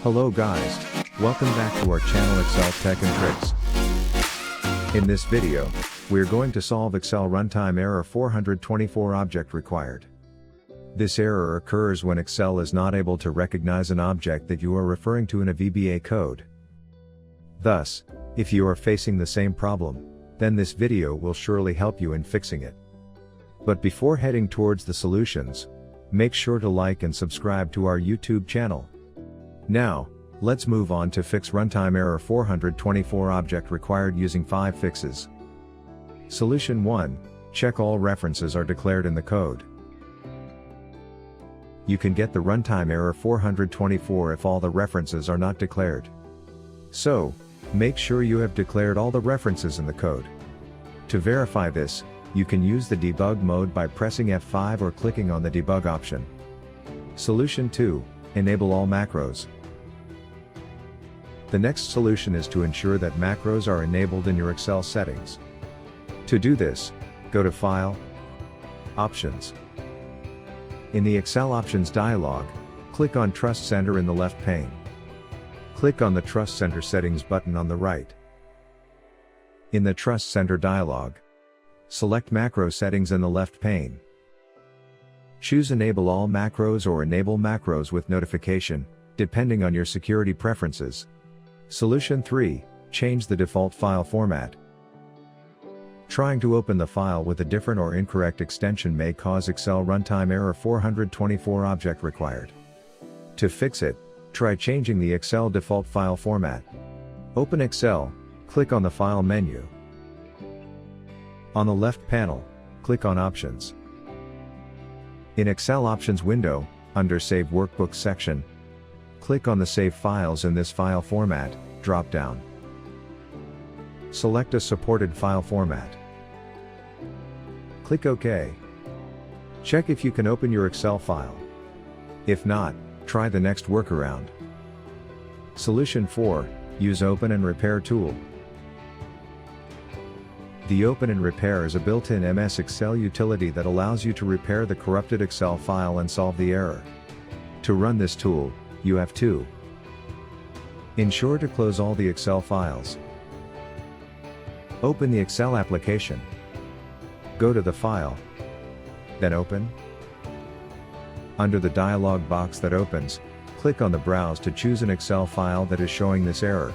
Hello guys, welcome back to our channel Excel Tech and Tricks. In this video, we're going to solve Excel Runtime Error 424 Object Required. This error occurs when Excel is not able to recognize an object that you are referring to in a VBA code. Thus, if you are facing the same problem, then this video will surely help you in fixing it. But before heading towards the solutions, make sure to like and subscribe to our YouTube channel. Now, let's move on to fix Runtime Error 424 Object Required using 5 fixes. Solution 1. Check all references are declared in the code. You can get the Runtime Error 424 if all the references are not declared. So, make sure you have declared all the references in the code. To verify this, you can use the debug mode by pressing F5 or clicking on the debug option. Solution 2. Enable all macros. The next solution is to ensure that macros are enabled in your Excel settings. To do this, go to File, Options. In the Excel Options dialog, click on Trust Center in the left pane. Click on the Trust Center Settings button on the right. In the Trust Center dialog, select Macro Settings in the left pane. Choose Enable All Macros or Enable Macros with Notification, depending on your security preferences. Solution 3. Change the default file format. Trying to open the file with a different or incorrect extension may cause Excel Runtime Error 424 Object Required. To fix it, try changing the Excel default file format. Open Excel, click on the File menu. On the left panel, click on Options. In Excel Options window, under Save Workbook section, click on the Save Files in this file format drop-down. Select a supported file format. Click OK. Check if you can open your Excel file. If not, try the next workaround. Solution 4. Use Open and Repair tool. The Open and Repair is a built-in MS Excel utility that allows you to repair the corrupted Excel file and solve the error. To run this tool, you have to ensure to close all the Excel files. Open the Excel application. Go to the File. Then Open. Under the dialog box that opens, click on the Browse to choose an Excel file that is showing this error.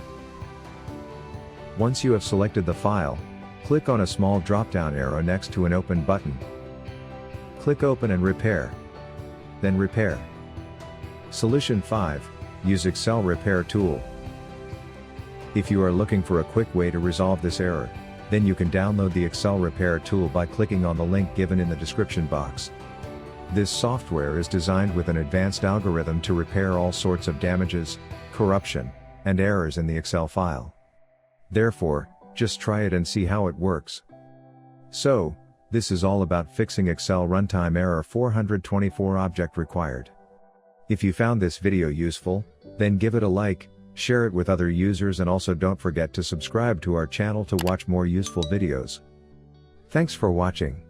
Once you have selected the file, click on a small drop-down arrow next to an Open button. Click Open and Repair. Then Repair. Solution 5. Use Excel Repair tool. If you are looking for a quick way to resolve this error, then you can download the Excel Repair tool by clicking on the link given in the description box. This software is designed with an advanced algorithm to repair all sorts of damages, corruption, and errors in the Excel file. Therefore, just try it and see how it works. So, this is all about fixing Excel Runtime Error 424 Object Required. If you found this video useful, then give it a like, share it with other users, and also don't forget to subscribe to our channel to watch more useful videos. Thanks for watching.